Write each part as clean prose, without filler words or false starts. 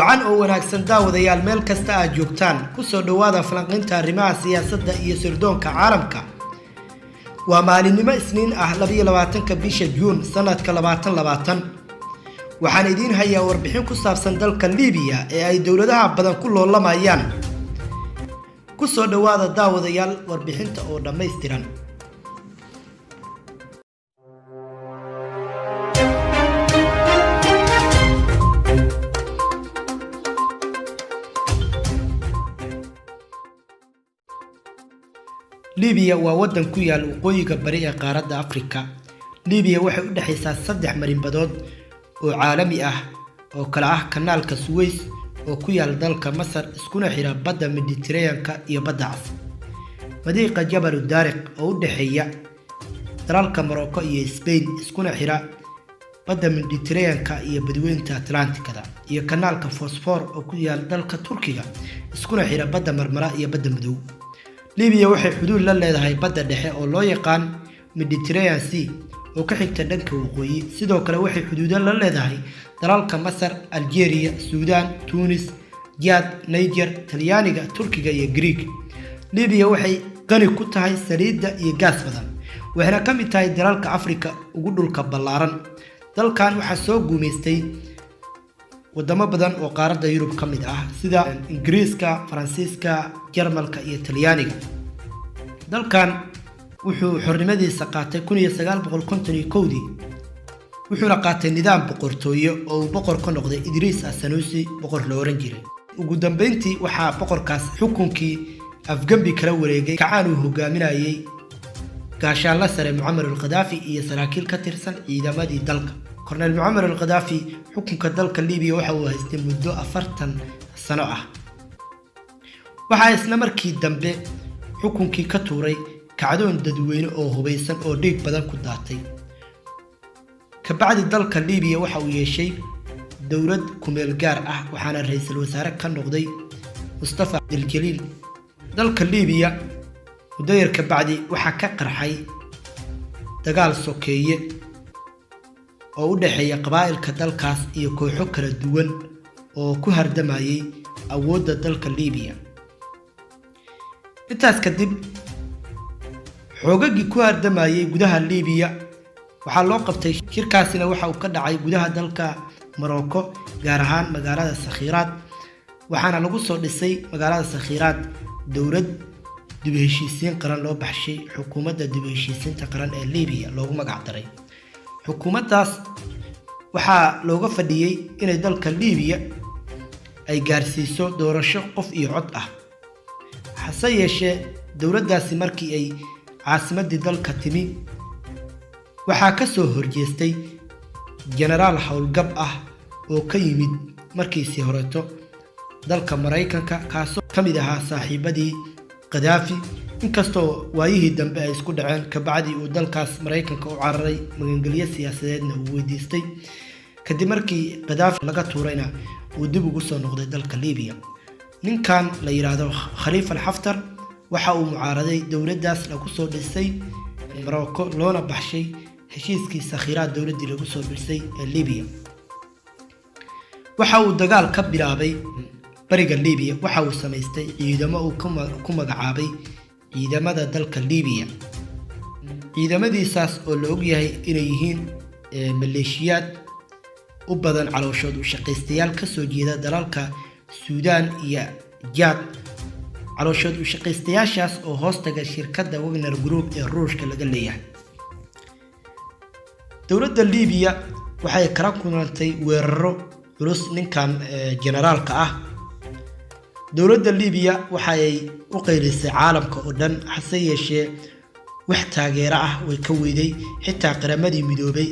wacan oo wanaagsan daawadayaal meel kasta aad joogtaan ku soo dhawaada falanqaynta arrimaha siyaasadda iyo sirdoonka caalamka. waa maalinimo isniin ah 22 bisha Juun sanadka 2020. waxaan idin hayaa warbixin ku saabsan dalka Liibiya ee ay dawladaha badan ku loolamayaan. ku soo dhawaada daawadayaal warbixinta oo dhameystiran. Liibiya waa wadan ku yaal waqooyiga bari ee qaaradda Afrika. Liibiya waxay u dhaxaysaa 3 marinbadood oo caalami ah oo kala ah kanaalka Suez oo ku yaal dalka Masar iskuna xira badda Mediterranean-ka iyo badda Cas. Madiiqa Jabal Daariq oo u dhaxeeya dalalka Morocco iyo Spain iskuna xira badda Mediterranean-ka iyo badweynta Atlantic-da iyo kanaalka Bosphor oo ku yaal dalka Turkiga iskuna xira badda Marmara iyo badda Madow. Liibiya waxay xuduud la leedahay badda dhexe oo loo yaqaan Mediterranean Sea oo ka xigta dhanka waqooyi. sidoo kale waxay xuduud la leedahay dalalka Masar, Algeria, Suudaan, Tunis, Chad, Niger, Talyaaniga, Turkiga iyo Greek. Liibiya waxay qani ku tahay saliidda iyo gaas badan, waxayna ka mid tahay dalalka Afrika ugu dhulka ballaaran. dalkan waxaa soo guumeystay wadamo badan oo qaaradda Yurub ka mid ah sida Ingiriiska, Faransiiska, Jarmalka iyo Talyaaniga. dalkan wuxuu xornimadiisa qaatay 1951 wuxuuna qaatay nidaam boqortooyo oo boqor ka noqday Idris Sanusi boqor la oran jiray. ugu dambeyntii waxaa boqorkaas xukunkii Afgambi kala wareegay kacaan uu hogaaminayay gaashaanla sare Muammar al-Qaddafi iyo saraakiil ka tirsan ciidamadii dalka. Colonel Muammar al-Qaddafi xukunka dalka Liibiya waxa uu haystay muddo 40 sano ah. waxaa isla markii dambe xukunkii ka tuuray kacdoon dadweyne oo hubeysan oo dhiig badan ku daatay. ka bacdi dalka Liibiya waxa uu yeeshay dawlad ku meel gaar ah waxaana ra'iisul wasaare ka noqday Mustafa al-Jaliil. dalka Liibiya muddo ka bacdi waxa ka qarxay dagaal sokeeye oo u dhaxeeya qabaa'ilka dalkaas iyo kooxo kala duwan oo ku hardamayay awoodda dalka Liibiya. intaas kadib xoogagii ku hardamayay gudaha Liibiya waxaa loo qabtay shirkaasina waxa uu ka dhacay gudaha dalka Morocco gaar ahaan magaalada Sakhirat. waxaana lagu soo dhisay magaalada Sakhirat dawlad dib u heshiisiin qaran loo baxshay xukuumadda dib u heshiisiinta qaran ee Liibiya loogu magac daray. xukuumaddaas waxaa looga fadhiyay inay dalka Liibiya ay gaarsiiso doorasho qof iyo cod ah. hase yeeshee dawladdaasi markii ay caasimadii dalka timi waxaa ka soo horjeestay generaal howlgab ah oo ka yimid markiisii horeeto dalka Mareykanka kaasoo ka mid ahaa saaxiibadii Qaddafi. inkastoo waayihii dambe ay isku dhaceen ka bacdi uu dalkaas Mareykanka u cararay magangelyo siyaasadeedna uu weydiistay. kadib markii Qaddafi laga tuurayna uu dib ugu soo noqday dalka Liibiya. ninkan la yiraahdo Khalifa Haftar waxa uu mucaaraday dawladdaas lagu soo dhisay Morocco loona baxshay heshiiskii Sakhirat dawladdii lagu soo dhisay ee Liibiya. waxa uu dagaal ka bilaabay bariga Liibiya. waxa uu sameystay ciidamo uu ku magacaabay ciidamada dalka Liibiya. ciidamadiisaas oo la og yahay inay yihiin maleeshiyaad u badan calooshood u shaqaystayaal ka soo jeeda dalalka Suudaan iyo Chad. calooshood u shaqaystayaashaas oo hoostaga shirkadda Wagner Group ee Ruushka laga leeyahay. dawladda Liibiya waxay kala kulantay weeraro culus ninkan generaalka ah. dawladda Liibiya waxay u qeylisay caalamka oo dhan, hase yeeshee wax taageero ah way ka weyday xitaa qaramadii midoobay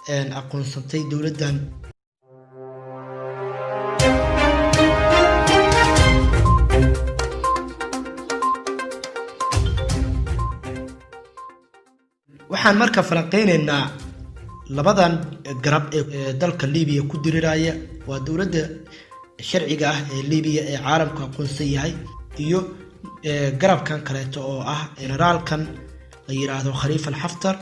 ee aqoonsatay dawladdan. waxaan marka falanqeynaynaa labadan garab ee dalka Liibiya ku diriraya. waa dawladda sharciga ah ee Liibiya ee caalamka aqoonsan yahay iyo garabkan kaleeto oo ah generaalkan la yiraahdo Khalifa Haftar.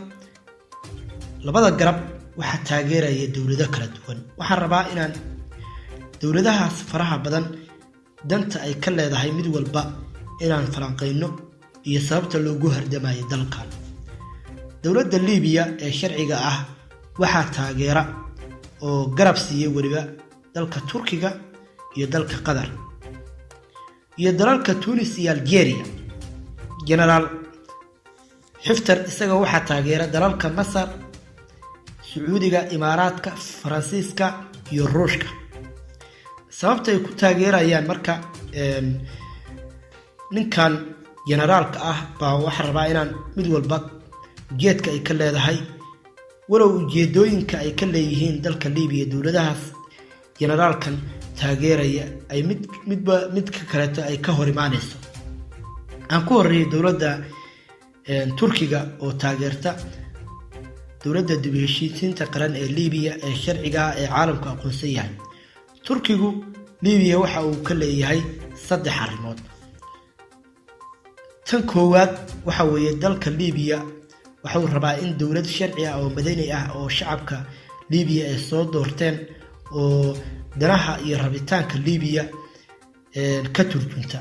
labada garab waxa taageeraya dawlado kala duwan. waxaan rabaa inaan dowladahaas faraha badan danta ay ka leedahay mid walba inaan falanqeyno iyo sababta loogu hardamayo dalkan. dowladda Liibiya ee sharciga ah waxaa taageera oo garab siiyay waliba dalka Turkiga iyo dalka Qatar iyo dalalka Tunis iyo Algeria. General Haftar isaga waxaa taageera dalalka Masar, Sacuudiga, Imaaraadka, Faransiiska iyo Ruushka. sababta ay ku taageerayaan marka ninkan generaalka ah baa waxa rabaa inaan mid walba ujeedka ay ka leedahay walow ujeedooyinka ay ka leeyihiin dalka Liibiya dowladahaas generaalkan taageeraya ay mid ka kaleeto ay ka hor imaanayso. aan ku horeeyay dowladda Turkiga oo taageerta dowladda dib u heshiisiinta qaran ee Liibiya ee sharciga ah ee caalamka aqoonsan yahay. Turkigu Liibiya waxa uu ka leeyahay 3 arrimood. tan koowaad waxa weeye dalka Liibiya waxa uu rabaa in dowlad sharci ah oo madani ah oo shacabka Liibiya ay soo doorteen oo danaha iyo rabitaanka Liibiya ka turjunta.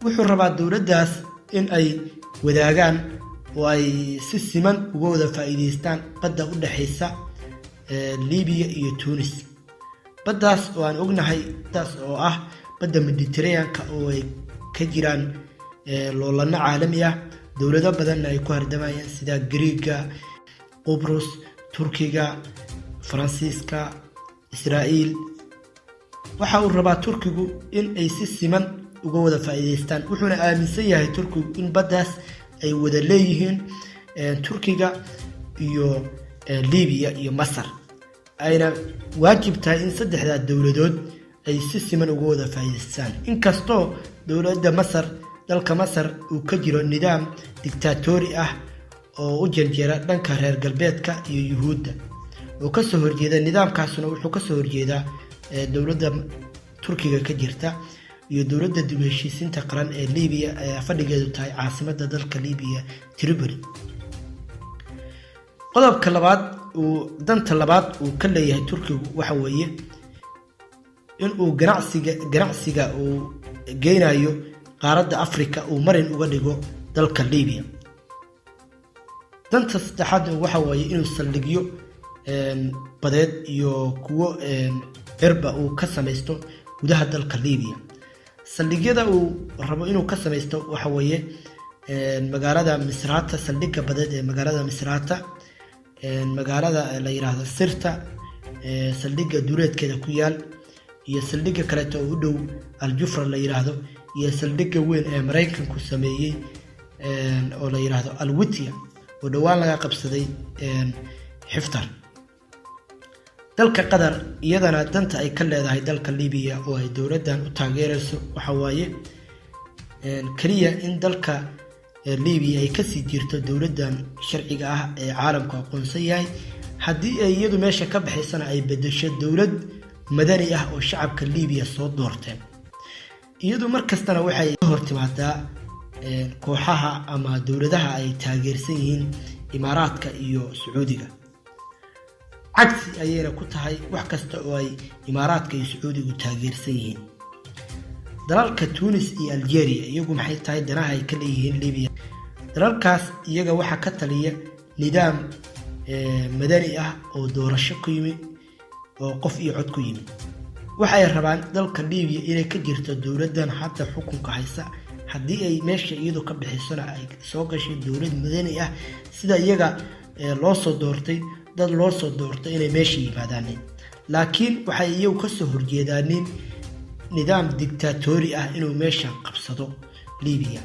wuxuu rabaa dowladdaas in ay wadaagaan oo ay si siman uga wada faa'iideystaan badda u dhaxaysa Liibiya iyo Tunis. baddaas oo aan ognahay taas oo ah badda Mediterranean-ka oo ay ka jiraan loolana caalami ah dowlado badan ay ku hardamayaan sida Greega, Qobrus, Turkiga, Faransiiska, Israa'iil. waxa uu rabaa Turkigu in ay si siman uga wada faa'iideystaan. wuxuuna aaminsan yahay Turkigu in baddaas ay wada leeyihiin Turkiga iyo Liibiya iyo Masar. ayna waajib tahay in saddexda dowladood ay si siman uga wada faa'iideystaan. inkastoo dowladda Masar dalka Masar uu ka jiro nidaam dictatori ah oo u janjeera dhanka reer galbeedka iyo Yuhuudda oo ka soo horjeeda nidaamkaasna wuxuu ka soo horjeedaa dowladda Turkiga ka jirta iyo dowladda dib u heshiisiinta qaran ee Liibiya ee fadhigeedu tahay caasimadda dalka Liibiya Tripoli. qodobka labaad danta labaad uu ka leeyahay Turkigu waxa weeye in uu ganacsiga uu geynayo qaaradda Afrika uu marin uga dhigo dalka Liibiya. danta saddexaad waxa weeye inuu saldhigyo badeed iyo kuwo cirba uu ka samaysto gudaha dalka Liibiya. saldhigyada uu rabo inuu ka samaysto waxa weeye magaalada Misrata, saldhigga badeed ee magaalada Misrata, magaalada la yiraahdo Sirta, saldhigga duureedkeeda ku yaal iyo saldhigga kale oo u dhow Al-Jufra la yiraahdo iyo saldhigga weyn ee Mareykanku sameeyay oo la yiraahdo Al-Witiya oo dhawaan laga qabsaday Haftar. dalka Qatar iyadana danta ay ka leedahay dalka Liibiya oo ay dowladdan u taageerayso waxa waaye kaliya in dalka Liibiya ay ka sii jirto dowladdan sharciga ah ee caalamka aqoonsan yahay. haddii ay iyadu meesha ka baxaysana ay bedesho dowlad madani ah oo shacabka Liibiya soo doorteen. iyadu markastana waxay ka hortimaadaa kooxaha ama dowladaha ay taageersan yihiin Imaaraadka iyo Sacuudiga. cagsi ayayna ku tahay wax kasta oo ay Imaaraadka iyo Sacuudigu taageersan yihiin. dalalka Tunis iyo Algeria iyagu maxay tahay danaha ay ka leeyihiin Liibiya. dalalkaas iyaga waxa ka taliya nidaam madani ah oo doorasho ku yimid oo qof iyo cod ku yimid. waxay rabaan dalka Liibiya inay ka jirto dowladdan hadda xukunka haysa. haddii ay meesha iyadu ka bixisana ay soo gashay dowlad madani ah sida iyaga loo soo doortay dad loo soo doortay inay meesha yimaadaan. laakiin waxay iyagu ka soo horjeedaan nidaam dictatori ah inuu meesha qabsado Liibiya.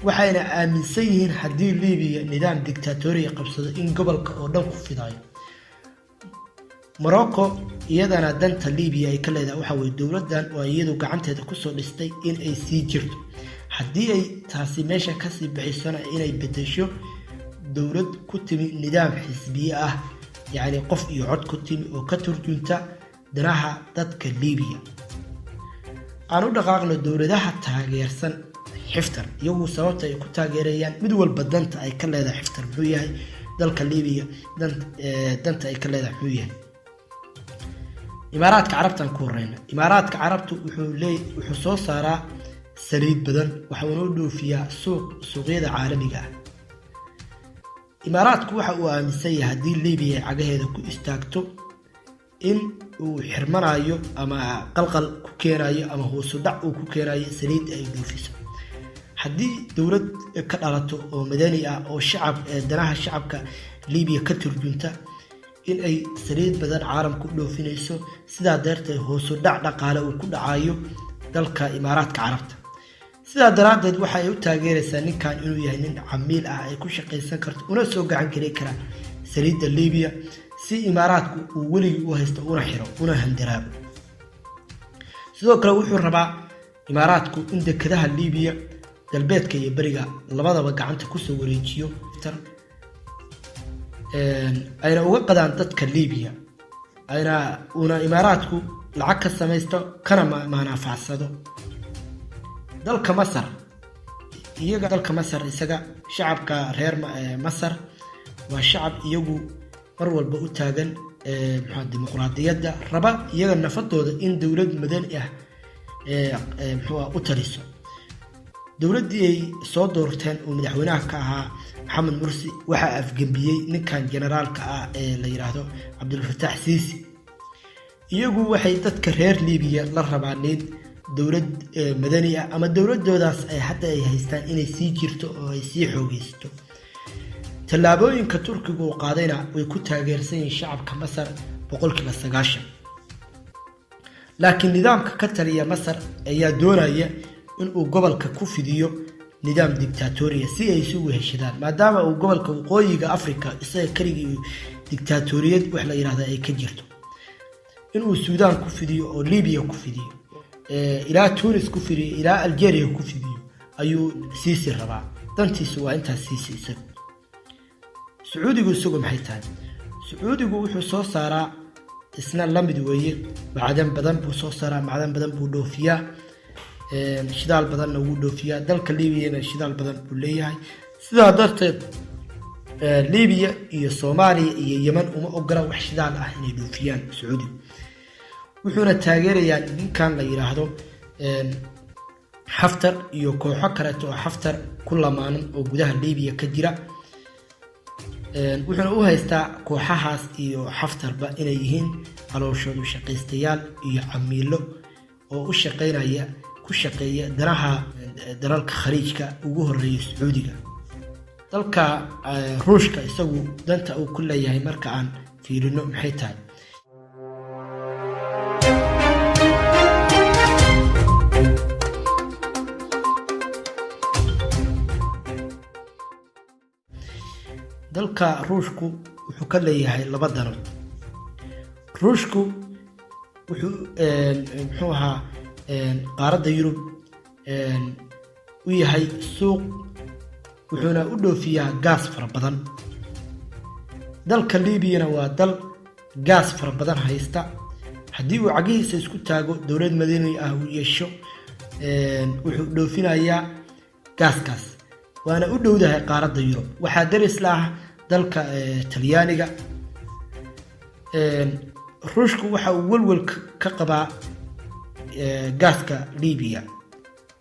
waxayna aaminsan yihiin haddii Liibiya nidaam dictatori qabsado in gobolka oo dhan ku fidayo. Morocco iyadana danta Liibiya ay ka leedahay waxa weeye dowladdan oo iyadu gacanteeda ku soo dhistay in ay sii jirto. haddii ay taasi meesha ka sii bixisana inay bedesho dowlad ku timi nidaam xisbiye ah yacni qof iyo cod ku timi oo ka turjunta danaha dadka Liibiya. aan u dhaqaaqno dowladaha taageersan Haftar iyagu sababta ay ku taageerayaan mid walba danta ay ka leedahay Haftar muxuu yahay dalka Liibiya danta ay ka leedahay muxuu yahay. imaaraadka carabtan ku horeyna. imaaraadka carabtu wuxuu soo saaraa saliid badan, waxauna u dhoofiyaa suuqyada caalamiga ah. imaaraadku waxa uu aaminsan yahay haddii liibiya ay cagaheeda ku istaagto in uu xirmanayo ama qalqal ku keenayo ama hoos u dhac uu ku keenayo saliid ay dhoofiso. haddii dowlad ka dhalato oo madani ah oo danaha shacabka liibiya ka turjunta in ay saliid badan caalamka u dhoofinayso, sidaa darteed hoos u dhac dhaqaale uu ku dhacayo dalka imaaraadka carabta. sidaa daraaddeed waxa ay u taageeraysaa ninkan inuu yahay nin camiil ah ay ku shaqaysan karto una soo gacan geli kara saliidda liibiya si imaaraadku uu weligii u haysto una xiro una handiraabo. sidoo kale wuxuu rabaa imaaraadku in dekedaha liibiya galbeedka iyo beriga labadaba gacanta kusoo wareejiyo ayna uga qadaan dadka liibiya una imaaraadku lacag ka samaysto kana manaafacsado. dalka masar isaga shacabka reer masar waa shacab iyagu mar walba u taagan dimuqraadiyadda, raba iyaga nafadooda in dowlad madani ah u taliso. dowladdii ay soo doorteen oo madaxweynaha ka ahaa maxamed mursi waxaa afgembiyey ninkan generaalka ah ee la yiraahdo cabdulfataax siisi. iyagu waxay dadka reer liibiya la rabaaneed dowlad madani ah ama dowladoodaas ay hadda ay haystaan inay sii jirto oo ay sii xoogeysto. tallaabooyinka turkiga uu qaadayna way ku taageersan yihiin shacabka masar 90%. laakiin nidaamka ka taliya masar ayaa doonaya inuu gobolka ku fidiyo nidaam dictatoriya si ay isugu heshadaan, maadaama uu gobolka waqooyiga afrika isaga keligii dictatoriyad wax la yiraahdo ay ka jirto. inuu suudaan ku fidiyo oo liibiya ku fidiyo ilaa tunis ku fidiyo ilaa algeria ku fidiyo ayuu siisi rabaa. dantiisu waa intaas siisi isagu. sacuudigu isagu maxay tahay? sacuudigu wuxuu soo saaraa isna la mid weeye, macdan badan buu soo saaraa, macdan badan buu dhoofiyaa, shidaal badanna wuu dhoofiyaa. dalka liibiyana shidaal badan buu leeyahay. sidaa darteed liibiya iyo soomaaliya iyo yeman uma ogola wax shidaal ah inay dhoofiyaan sacuudigu. wuxuuna taageerayaa ninkan la yiraahdo xaftar iyo kooxo kaleeto oo xaftar ku lamaanan oo gudaha liibiya ka jira. wuxuuna u haystaa kooxahaas iyo xaftarba inay yihiin calooshoodu shaqaystayaal iyo camiilo oo ku shaqeeya danaha dalalka khaliijka ugu horeeya sacuudiga. dalka ruushka isagu danta uu ku leeyahay marka aan fiirino maxay tahay? dalka ruushku wuxuu ka leeyahay laba danood. ruushku wuxuu qaaradda yurub u yahay suuq, wuxuuna u dhoofiyaa gaas fara badan. dalka liibiyana waa dal gaas fara badan haysta. haddii uu cagihiisa isku taago dowlad madani ah uu yeesho wuxuu dhoofinayaa gaaskaas, waana u dhowdahay qaaradda yurub. waxaa daris la ah dalka talyaaniga. ruushku waxa uu walwal ka qabaa gaaska liibiya,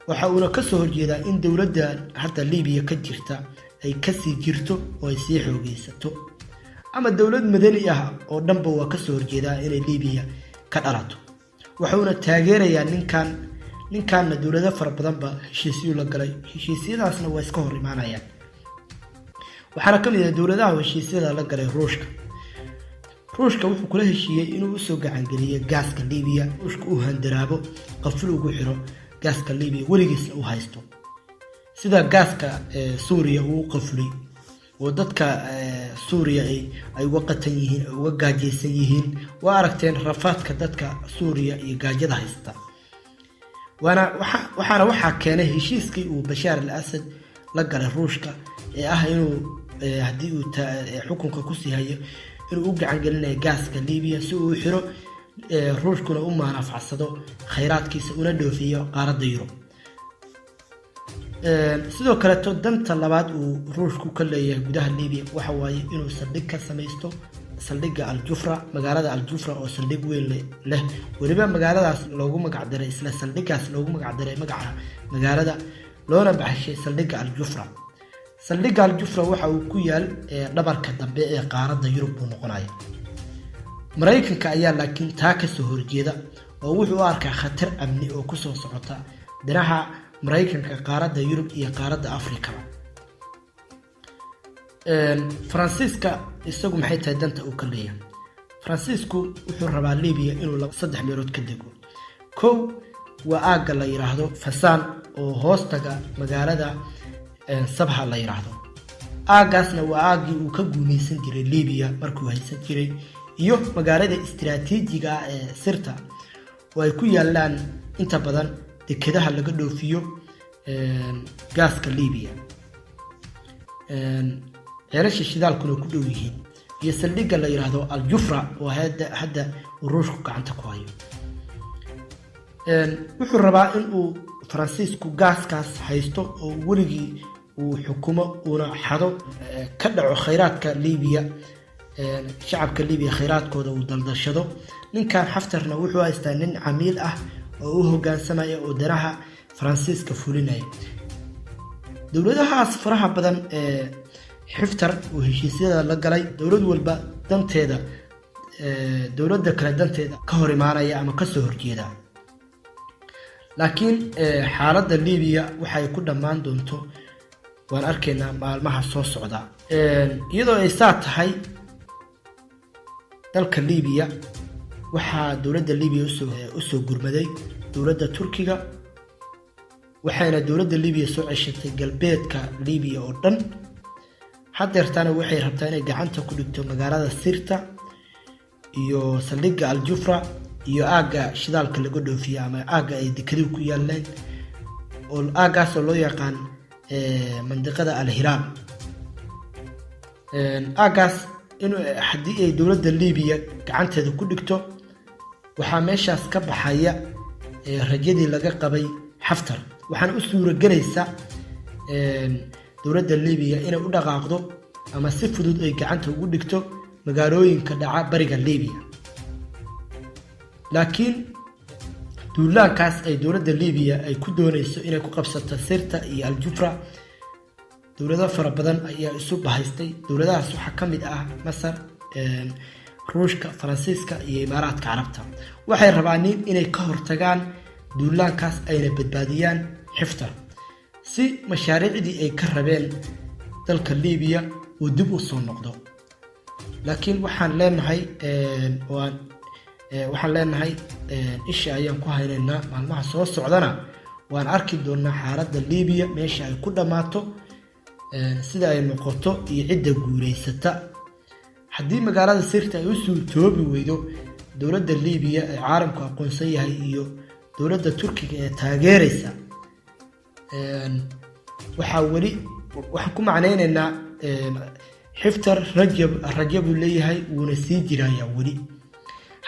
waxa uuna kasoo horjeedaa in dowladda hadda liibiya ka jirta ay kasii jirto oo ay sii xoogeysato, ama dowlad madani ah oo dhanba waa kasoo horjeedaa inay liibiya ka dhalato. wuxuuna taageerayaa ninkanna dowlado fara badanba heshiisyo la galay. heshiisyadaasna waa iska hor imaanayaan. waxaana ka mid ah dowladaha heshiisyada la galay ruushka wuxuu kula heshiiyey inuu usoo gacangeliyo gaaska liibiya. ruushka uu handaraabo qafil ugu xiro gaaska liibiya weligiisna u haysto, sida gaaska suuriya uu qafulay oo dadka suuriya ay uga qatan yihiin, ay uga gaajaysan yihiin. waa aragteen rafaadka dadka suuriya iyo gaajada haysta. waxaa keenay heshiiskii uu bashaar al-asad la galay ruushka ee ah inuu haddii uu xukunka kusii hayo inuu u gacan gelinayo gaaska liibiya si uu xiro ruushkuna u maanafacsado khayraadkiisa una dhoofiyo qaaradda yurub. sidoo kaleeto danta labaad uu ruushku ka leeyahay gudaha liibiya waxa waaye inuu saldhig ka samaysto saldhigga Al-Jufra magaalada Al-Jufra oo saldhig weyn leh waliba magaaladaas loogu magac daray isla saldhiggaas loogu magac daray magaca magaalada loona baxshay saldhigga Al-Jufra saldhigga Al-Jufra waxa uu ku yaal dhabarka dambe ee qaaradda Yurub uu noqonayo Mareykanka ayaa laakiin taa ka soo horjeeda oo wuxuu u arkaa khatar amni oo ku soo socota dinaha Mareykanka qaaradda Yurub iyo qaaradda Afrika Francisca isagu maxay tahay danta uu ka leeyahay Francisco wuxuu rabaa Liibiya inuu saddex meelood ka dego kow waa aagga la yiraahdo Fasaan oo hoostaga magaalada Sabha la yiraahdo aaggaasna waa aaggii uu ka guuleysan jiray Liibiya markuu haysan jiray iyo magaalada istiraatiijiga ee Sirta oo ay ku yaalaan inta badan dekedaha laga dhoofiyo gaaska Liibiya ceelasha shidaalkuna ku dhow yihiin iyo saldhigga la yiraahdo Al-Jufra oo hadda Ruushku gacanta ku hayo wuxuu rabaa in uu Francisco gaaskaas haysto oo weligii uu xukumo una xado ka dhaco kheyraadka Liibiya shacabka Liibiya kheyraadkooda uu daldashado ninkan Haftarna wuxuu haystaa nin camiil ah oo u hoggaansamaya oo danaha Francisco fulinaya dowladahaas faraha badan Haftar oo heshiisyada la galay dowlad walba danteeda dowladda kale danteeda ka hor imaanaya ama ka soo horjeeda laakiin xaaladda Liibiya waxay ku dhamaan doonto waan arkaynaa maalmaha soo socda iyadoo ay tahay dalka Liibiya waxa dowladda Liibiya u soo gurmaday dowladda Turkiga waxayna dowladda Liibiya soo ceshatay galbeedka Liibiya oo dhan hadeertana waxay rabtaa inay gacanta ku dhigto magaalada Sirta iyo saldhigga Al-Jufra iyo aagga shidaalka laga dhoofiyo ama aagga ay dekedu ku yaalaan oo aaggaas loo yaqaan mandiqada Al-Hiram aaggaas inuu haddii ay dowladda Liibiya gacanteeda ku dhigto waxaa meeshaas ka baxaya rajadii laga qabay Haftar waxaan u suuragelaysaa dowladda Liibiya inay u dhaqaaqdo ama si fudud ay gacanta ugu dhigto magaalooyinka dhaca bariga Liibiya laakiin duulaankaas ay dowladda Liibiya ay ku doonayso inay ku qabsato Sirta iyo Al-Jufra dowlado fara badan ayaa isu bahaystay dowladahaas waxa ka mid ah Masar Ruushka Faransiiska iyo Imaaraadka Carabta waxay rabaan inay ka hortagaan duulaankaas ayna badbaadiyaan Haftar si mashaariicdii ay ka rabeen dalka Liibiya uu dib u soo noqdo laakiin waxaan leenahay isha ayaan ku haynaynaa maalmaha soo socdana waan arki doonaa xaaladda Liibiya meesha ay ku dhamaato sida ay noqoto iyo cidda guuleysata haddii magaalada Sirta ay u suurtoobi weydo dowladda Liibiya ee caalamku aqoonsan yahay iyo dowladda Turkiga ee taageeraysa waxaan ku macnaynaynaa Haftar rajab leeyahay wuuna sii jiraya weli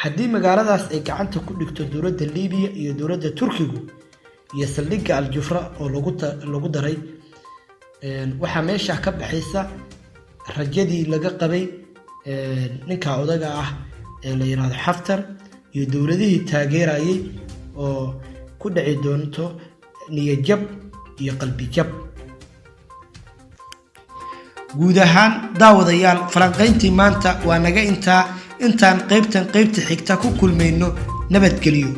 haddii magaaladaas ay gacanta ku dhigto dowladda Liibiya iyo dowladda Turkiga iyo saldhigga Al-Jufra oo lagu daray waxaa meesha ka baxaysa rajadii laga qabay ninka odaga ah ee la yiraahdo Haftar iyo dowladihii taageerayay oo ku dhici doonto niyad-jab iyo qalbi jab guud ahaan daawadayaal falanqayntii maanta waa naga intaan qaybta xigta ku kulmayno nabadgelyo